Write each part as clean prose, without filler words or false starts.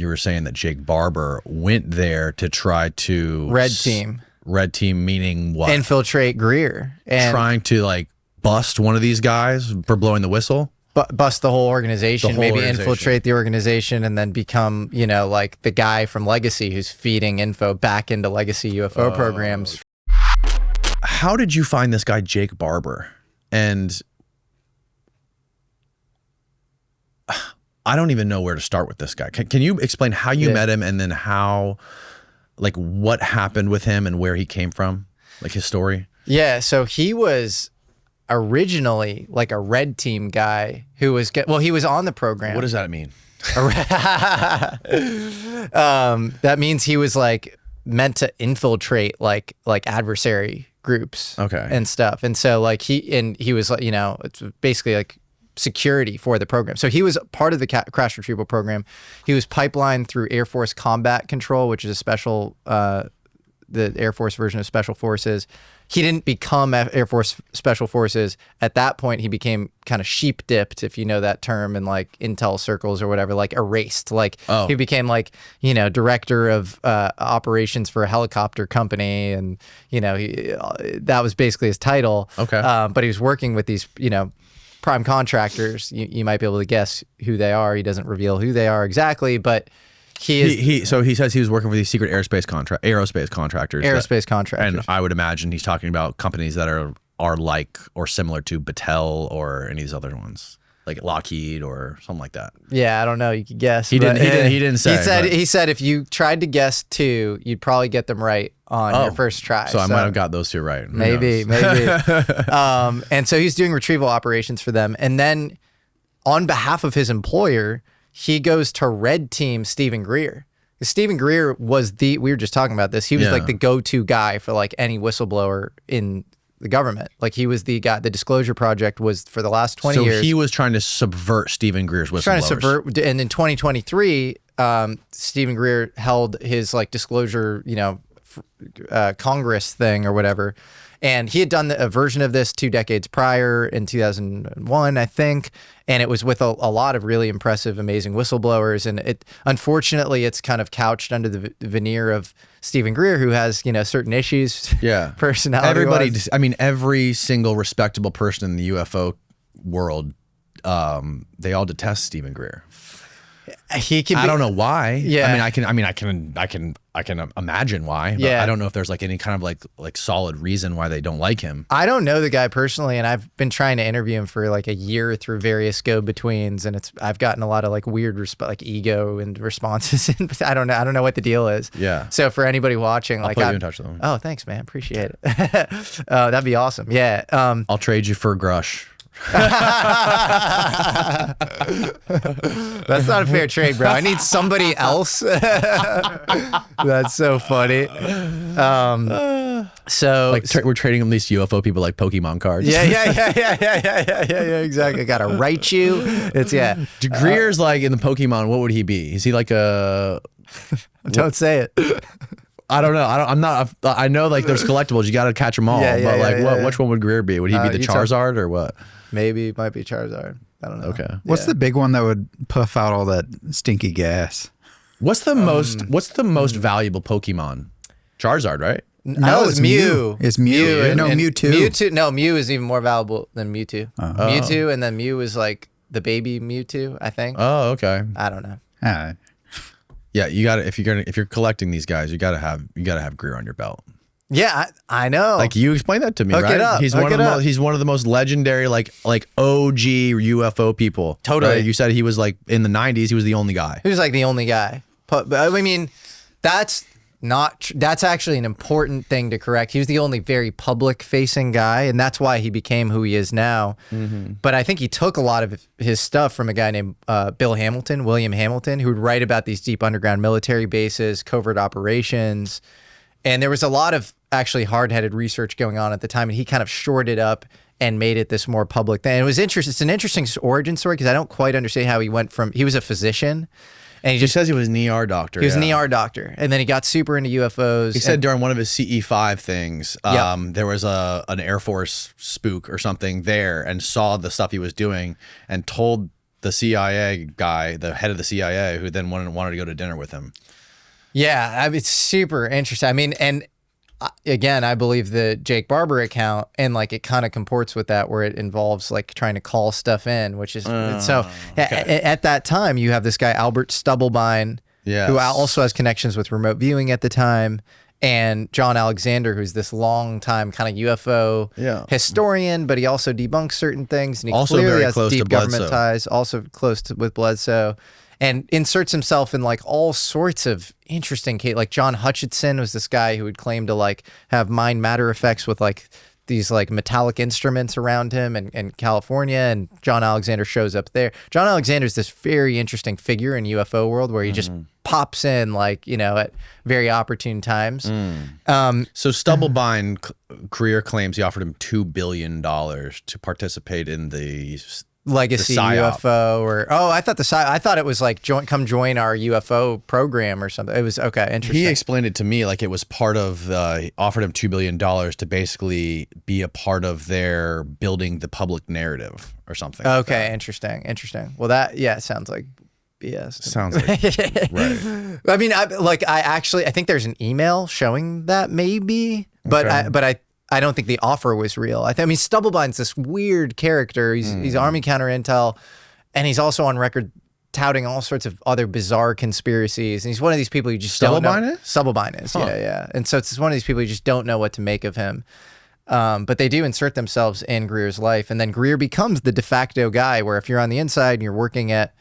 you were saying that Jake Barber went there to try to Red team meaning what? Infiltrate Greer and trying to like bust one of these guys for blowing the whistle. Bust the whole organization, infiltrate the organization, and then become, you know, like the guy from Legacy who's feeding info back into Legacy UFO programs. How did you find this guy, Jake Barber? And I don't even know where to start with this guy. Can you explain how you met him and then how, like, what happened with him and where he came from, like his story? Yeah, so he was originally like a red team guy who was he was on the program. What does that mean? That means he was like meant to infiltrate like adversary groups and stuff. And so like he was like, you know, it's basically like security for the program. So he was part of the crash retrieval program. He was pipelined through Air Force Combat Control, which is a special the Air Force version of Special Forces. He didn't become Air Force Special Forces. At that point, he became kind of sheep dipped, if you know that term, in like intel circles or whatever, like erased. Like he became like, you know, director of operations for a helicopter company. And, you know, that was basically his title. But he was working with these, you know, prime contractors. You might be able to guess who they are. He doesn't reveal who they are exactly, but so he says he was working for these secret aerospace contractors. And I would imagine he's talking about companies that are like or similar to Battelle or any of these other ones, like Lockheed or something like that. Yeah, I don't know. You could guess. He didn't say. He said if you tried to guess two, you'd probably get them right on your first try. So I might have got those two right. Maybe. And so he's doing retrieval operations for them, and then on behalf of his employer, he goes to red team Stephen Greer. Stephen Greer was we were just talking about this. He was like the go-to guy for like any whistleblower in the government. Like he was the guy. The Disclosure Project was for the last 20 years. So he was trying to subvert Stephen Greer's whistleblowers. Trying to subvert, and in 2023, Stephen Greer held his like disclosure, you know, Congress thing or whatever. And he had done a version of this 2 decades prior in 2001, I think. And it was with a lot of really impressive, amazing whistleblowers. And unfortunately, it's kind of couched under the veneer of Stephen Greer, who has, you know, certain issues. Yeah. Personality. Every single respectable person in the UFO world, they all detest Stephen Greer. I don't know why. Yeah. I can imagine why. But I don't know if there's like any kind of like solid reason why they don't like him. I don't know the guy personally, and I've been trying to interview him for like a year through various go-betweens, and I've gotten a lot of like weird like ego and responses. And I don't know what the deal is. Yeah. So for anybody watching, I'll put you in touch with them. Oh, thanks, man. Appreciate it. That'd be awesome. Yeah. I'll trade you for Grush. That's not a fair trade, bro. I need somebody else. That's so funny. So like we're trading them these UFO people like Pokemon cards. Yeah, exactly. I gotta write you. It's Greer's like in the Pokemon. What would he be? Is he like a? Don't say it. I don't know. I know like there's collectibles. You got to catch them all. Which one would Greer be? Would he be the Charizard or what? Maybe it might be Charizard. I don't know. Okay. What's the big one that would puff out all that stinky gas? What's the most valuable Pokemon? Charizard, right? No, it's Mew. It's Mew. No, Mewtwo. Mewtwo. No, Mew is even more valuable than Mewtwo. Mewtwo, and then Mew is like the baby Mewtwo, I think. Oh, okay. I don't know. All right. Yeah, you got to if you're collecting these guys, you got to have Greer on your belt. Yeah, I know. Like you explained that to me, right? It up. He's one of the most legendary like OG UFO people. Totally. Right? You said he was like in the 90s, he was the only guy. He was like the only guy. But I mean, that's actually an important thing to correct. He was the only very public facing guy, and that's why he became who he is now. Mm-hmm. But I think he took a lot of his stuff from a guy named William Hamilton, who would write about these deep underground military bases, covert operations. And there was a lot of actually hard-headed research going on at the time, and he kind of shored it up and made it this more public thing. And it was interesting. It's an interesting origin story because I don't quite understand how he went from, he was a physician, and he just says he was an ER doctor. He was an ER doctor, and then he got super into UFOs. He said during one of his CE5 things, there was an Air Force spook or something there and saw the stuff he was doing and told the CIA guy, the head of the CIA, who then wanted to go to dinner with him. Yeah, it's super interesting. I mean, and again, I believe the Jake Barber account, and like it kind of comports with that, where it involves like trying to call stuff in, which is at that time you have this guy Albert Stubblebine, who also has connections with remote viewing at the time, and John Alexander, who's this long time kind of UFO historian, but he also debunks certain things, and he also clearly has deep government ties, also close with Bledsoe. And inserts himself in like all sorts of interesting cases. Like John Hutchinson was this guy who would claim to like have mind matter effects with like these like metallic instruments around him in California. And John Alexander shows up there. John Alexander is this very interesting figure in UFO world where he just pops in like, you know, at very opportune times. So Stubblebine, Greer claims he offered him $2 billion to participate in the Legacy UFO, or I thought it was like come join our UFO program or something. It was okay, interesting. He explained it to me like it was part of he offered him $2 billion to basically be a part of their building the public narrative or something. Okay, like interesting. Well, that sounds like BS. Sounds like right. I mean, I think there's an email showing that maybe, but I don't think the offer was real. I mean, Stubblebine's this weird character. He's Army counter intel, and he's also on record touting all sorts of other bizarre conspiracies. And he's one of these people you just don't know. Stubblebine is, yeah. And so it's one of these people you just don't know what to make of him. But they do insert themselves in Greer's life, and then Greer becomes the de facto guy. Where if you're on the inside and you're working at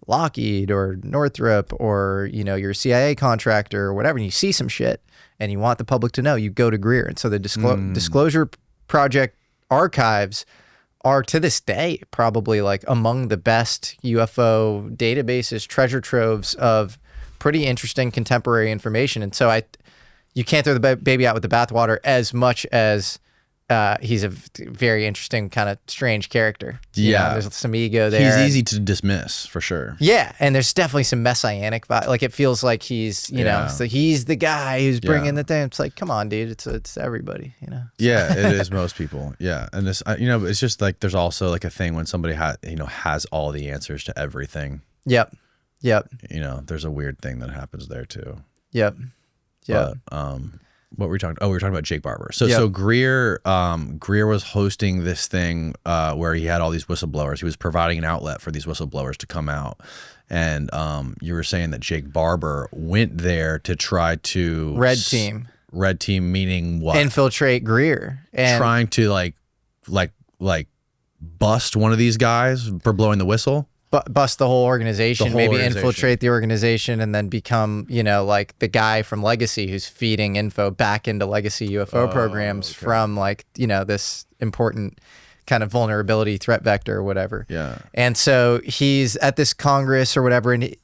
Lockheed or Northrop, or you're a CIA contractor or whatever, and you see some shit and you want the public to know, you go to Greer. And so the Disclosure Project archives are to this day probably like among the best UFO databases, treasure troves of pretty interesting contemporary information. And so you can't throw the baby out with the bathwater, as much as he's a very interesting kind of strange character. There's some ego there. He's easy to dismiss for sure. Yeah, and there's definitely some messianic vibe. Like it feels like he's, so he's the guy who's bringing the thing. It's like, come on, dude, it's everybody, Yeah, it is most people. Yeah, and this, it's just like there's also like a thing when somebody has all the answers to everything. Yep. There's a weird thing that happens there too. Yep. But, what were we talking? Oh, we were talking about Jake Barber. So Greer was hosting this thing where he had all these whistleblowers. He was providing an outlet for these whistleblowers to come out. And you were saying that Jake Barber went there to try to Red team meaning what? Infiltrate Greer, and trying to like bust one of these guys for blowing the whistle. Bust the whole organization, infiltrate the organization, and then become, like the guy from Legacy who's feeding info back into Legacy UFO programs from this important kind of vulnerability threat vector or whatever. Yeah. And so he's at this Congress or whatever, and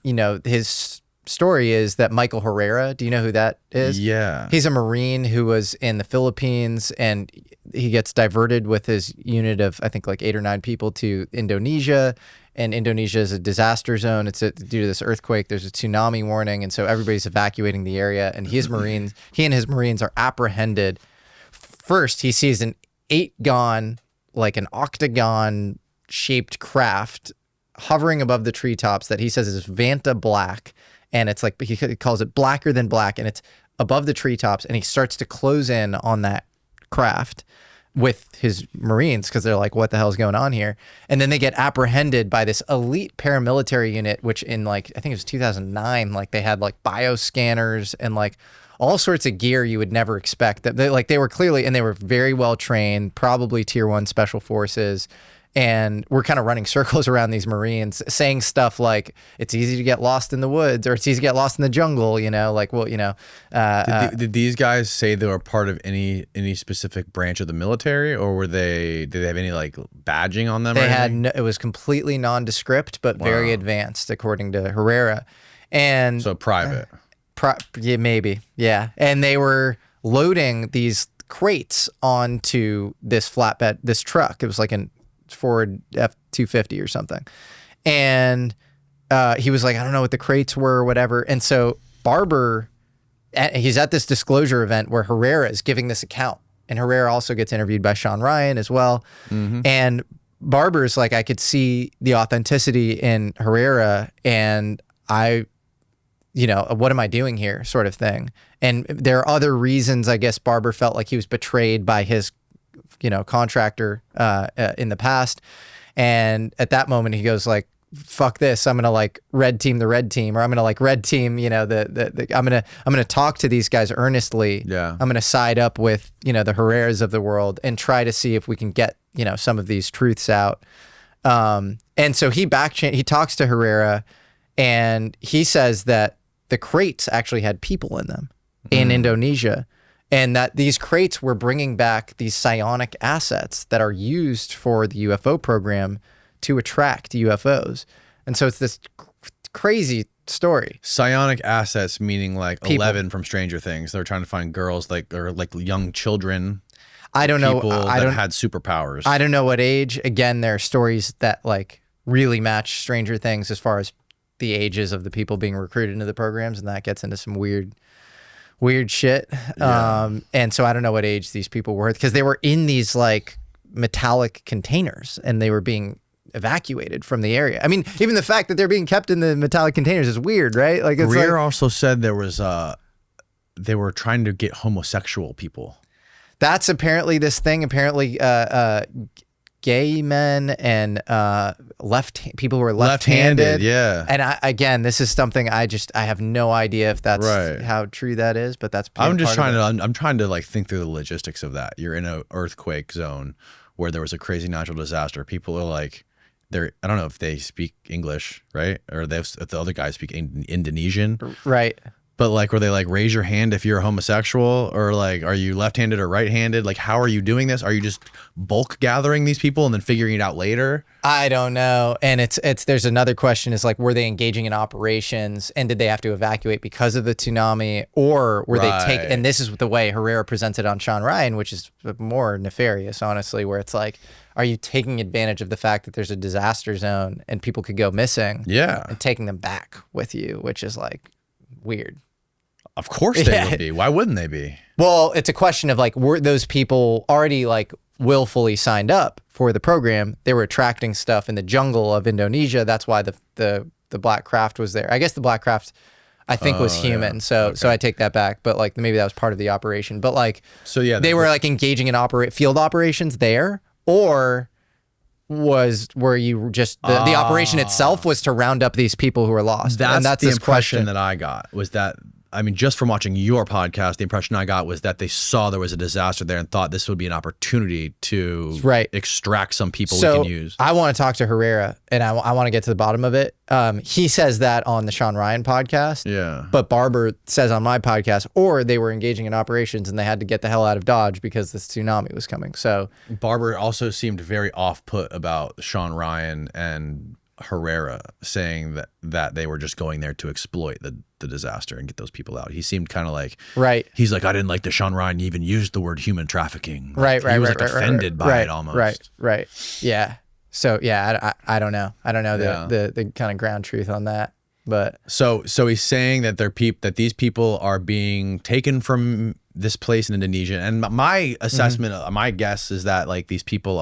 his story is that Michael Herrera, do you know who that is? Yeah. He's a Marine who was in the Philippines, and he gets diverted with his unit of, I think, like 8 or 9 people to Indonesia. And Indonesia is a disaster zone. It's due to this earthquake. There's a tsunami warning, and so everybody's evacuating the area. And he and his Marines are apprehended. First, he sees an 8-gon, like an octagon-shaped craft hovering above the treetops that he says is Vanta black, and it's like he calls it blacker than black, and it's above the treetops. And he starts to close in on that craft with his Marines, because they're like, what the hell's going on here? And then they get apprehended by this elite paramilitary unit, which in I think it was 2009, they had bioscanners and all sorts of gear you would never expect. That they were clearly, and they were very well trained, probably tier 1 special forces. And we're kind of running circles around these Marines, saying stuff like, it's easy to get lost in the woods, or it's easy to get lost in the jungle, Did these guys say they were part of any specific branch of the military, or did they have any badging on them? They had it was completely nondescript, but very advanced, according to Herrera. And so private. Yeah, maybe. Yeah. And they were loading these crates onto this flatbed, this truck. It was like an Ford F-250 or something. And he was like, I don't know what the crates were or whatever. And so Barber, he's at this disclosure event where Herrera is giving this account. And Herrera also gets interviewed by Sean Ryan as well. Mm-hmm. And Barber's like, I could see the authenticity in Herrera, and what am I doing here, sort of thing. And there are other reasons, I guess Barber felt like he was betrayed by his, contractor in the past. And at that moment he goes like, fuck this, I'm gonna like red team the red team, or I'm gonna like red team, I'm gonna talk to these guys earnestly. Yeah. I'm gonna side up with, the Herreras of the world and try to see if we can get, some of these truths out. And so he talks to Herrera, and he says that the crates actually had people in them in Indonesia, and that these crates were bringing back these psionic assets that are used for the UFO program to attract UFOs. And so it's this crazy story. Psionic assets meaning like people. 11 from Stranger Things. They're trying to find girls or young children. I don't know. People that had superpowers. I don't know what age. Again, there are stories that like really match Stranger Things as far as the ages of the people being recruited into the programs, and that gets into some weird shit. Yeah. And so I don't know what age these people were, because they were in these like metallic containers and they were being evacuated from the area. I mean, even the fact that they're being kept in the metallic containers is weird, right? Like, it's Greer also said there was they were trying to get homosexual people. That's apparently this thing. Apparently, gay men and people who are left-handed. Yeah. And again, this is something I have no idea if that's how true that is, but that's. I'm trying to like think through the logistics of that. You're in an earthquake zone where there was a crazy natural disaster. People are like, I don't know if they speak English, right? Or if the other guys speak Indonesian. Right. But like, were they like, raise your hand if you're a homosexual, or like, are you left-handed or right-handed? Like, how are you doing this? Are you just bulk gathering these people and then figuring it out later? I don't know. And there's another question is like, were they engaging in operations, and did they have to evacuate because of the tsunami, or were they and this is the way Herrera presented on Sean Ryan, which is more nefarious, honestly, where it's like, are you taking advantage of the fact that there's a disaster zone and people could go missing? Yeah. And taking them back with you, which is like weird. Of course they would be. Why wouldn't they be? Well, it's a question of like, were those people already like willfully signed up for the program? They were attracting stuff in the jungle of Indonesia. That's why the black craft was there. I guess the black craft, I think, was human. Yeah. So I take that back. But like, maybe that was part of the operation. But like, so yeah, they were like engaging in field operations there, or were you just the operation itself was to round up these people who were lost? That's the impression that I got, was that, I mean, just from watching your podcast, the impression I got was that they saw there was a disaster there and thought this would be an opportunity to extract some people we can use. I want to talk to Herrera, and I want to get to the bottom of it. He says that on the Sean Ryan podcast. Yeah. But Barber says on my podcast, or they were engaging in operations and they had to get the hell out of Dodge because this tsunami was coming. So Barber also seemed very off-put about Sean Ryan and Herrera, saying that they were just going there to exploit the disaster and get those people out. He seemed kind of like, he's like, I didn't like that Sean Ryan even used the word human trafficking. Like, he was offended by it almost. Right. Yeah. So yeah, I don't know. I don't know the kind of ground truth on that. But so he's saying that that these people are being taken from this place in Indonesia, and my assessment, my guess is that like these people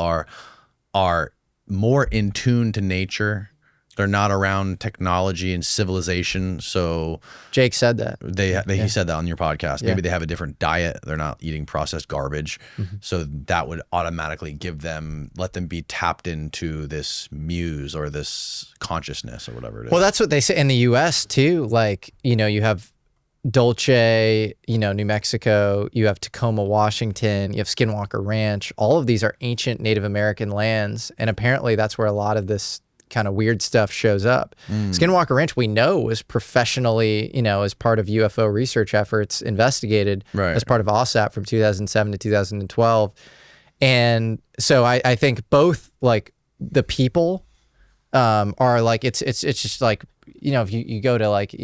are more in tune to nature. They're not around technology and civilization. So Jake said that. He said that on your podcast. Maybe they have a different diet. They're not eating processed garbage. So that would automatically let them be tapped into this muse or this consciousness or whatever it is. Well, that's what they say in the US too. Like, you have Dulce, New Mexico, you have Tacoma, Washington, you have Skinwalker Ranch. All of these are ancient Native American lands. And apparently that's where a lot of this kind of weird stuff shows up. Skinwalker Ranch, we know, was professionally, as part of UFO research efforts, investigated as part of OSAP from 2007 to 2012. And so I think both like the people are like, it's just like, if you go to like,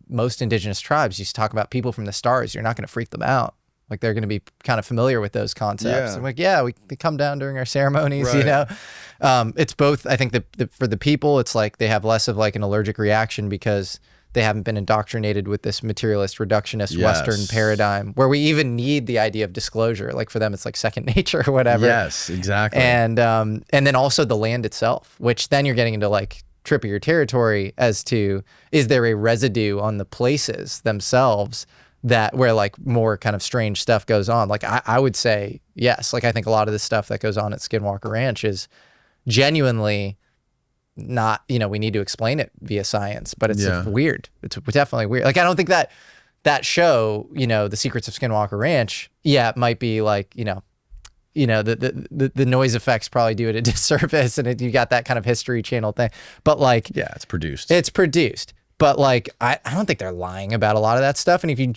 most indigenous tribes, you talk about people from the stars, you're not going to freak them out. Like, they're going to be kind of familiar with those concepts. I'm like, they come down during our ceremonies, It's both. I think for the people, it's like they have less of like an allergic reaction because they haven't been indoctrinated with this materialist, reductionist Western paradigm where we even need the idea of disclosure. Like for them, it's like second nature or whatever. Yes, exactly. And then also the land itself, which then you're getting into like trippier territory as to, is there a residue on the places themselves that where like more kind of strange stuff goes on? Like I would say yes. Like I think a lot of the stuff that goes on at Skinwalker Ranch is genuinely not, you know, we need to explain it via science, but it's weird. It's definitely weird. Like I don't think that show, you know, The Secrets of Skinwalker Ranch, it might be like, you know, the noise effects probably do it a disservice, and you got that kind of History Channel thing. But like, it's produced. It's produced. But like, I don't think they're lying about a lot of that stuff. And if you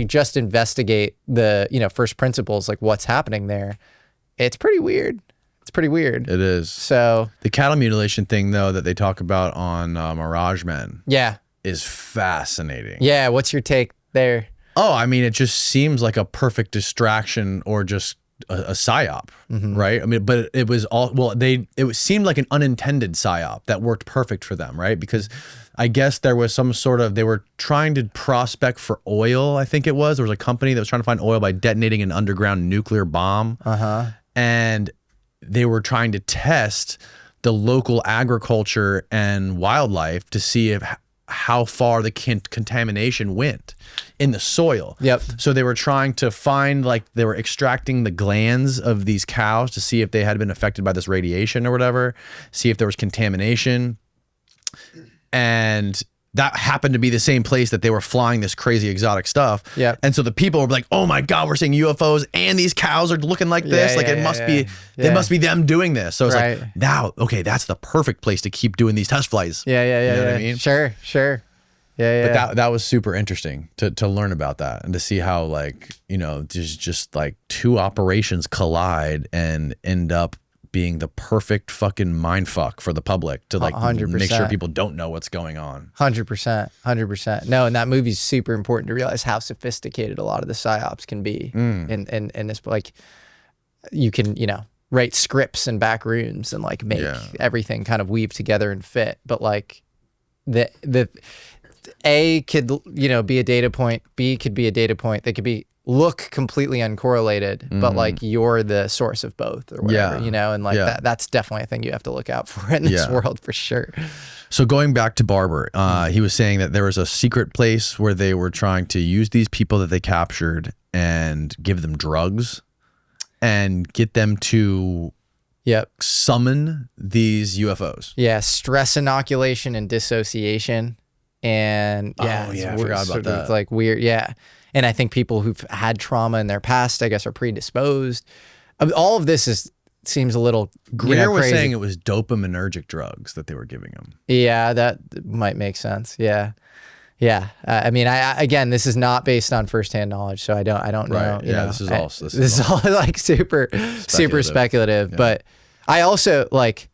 just investigate the, you know, first principles, like what's happening there, it's pretty weird. It's pretty weird. It is. So the cattle mutilation thing, though, that they talk about on Mirage Men, is fascinating. Yeah. What's your take there? Oh, I mean, it just seems like a perfect distraction or just a psyop, right? I mean, but it was all, well, it seemed like an unintended psyop that worked perfect for them, right? Because I guess there was some sort of, they were trying to prospect for oil, I think it was. There was a company that was trying to find oil by detonating an underground nuclear bomb. And they were trying to test the local agriculture and wildlife to see how far the contamination went in the soil. So they were trying to find, like, they were extracting the glands of these cows to see if they had been affected by this radiation or whatever, see if there was contamination. And that happened to be the same place that they were flying this crazy exotic stuff. And so the people were like, oh my God, we're seeing UFOs and these cows are looking like this. It must be them doing this. So it's like, now, okay, that's the perfect place to keep doing these test flights. You know what I mean? Sure. But that was super interesting to learn about that and to see how, like, you know, just like two operations collide and end up being the perfect fucking mind fuck for the public to, like, 100%. make sure people don't know what's going on. 100%. No, and that movie's super important to realize how sophisticated a lot of the psyops can be. And this, like, you can, you know, write scripts in back rooms and like make everything kind of weave together and fit. But like the A could, you know, be a data point, B could be a data point. They could look completely uncorrelated, but like you're the source of both or whatever, you know, and like that's definitely a thing you have to look out for in this world for sure. So going back to Barber, he was saying that there was a secret place where they were trying to use these people that they captured and give them drugs and get them to summon these UFOs. Stress inoculation and dissociation. And I forgot about that. It's like weird. And I think people who've had trauma in their past, I guess, are predisposed. I mean, all of this seems a little Greer was crazy. saying it was dopaminergic drugs that they were giving him. Yeah, that might make sense. I mean, again, this is not based on firsthand knowledge, so I don't know. You know, this is all like super speculative. But I also like,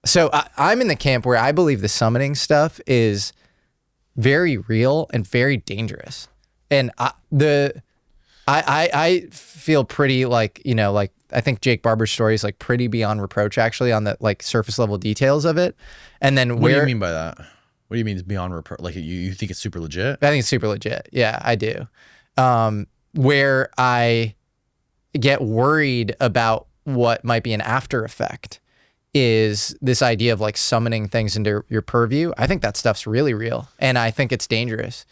so I'm in the camp where I believe the summoning stuff is very real and very dangerous. And I feel pretty like, you know, like I think Jake Barber's story is like pretty beyond reproach actually on the like surface level details of it. And then what do you mean by that? What do you mean it's beyond reproach? Like you think it's super legit? I think it's super legit. Yeah, I do. Where I get worried about what might be an after effect is this idea of like summoning things into your purview. I think that stuff's really real and I think it's dangerous.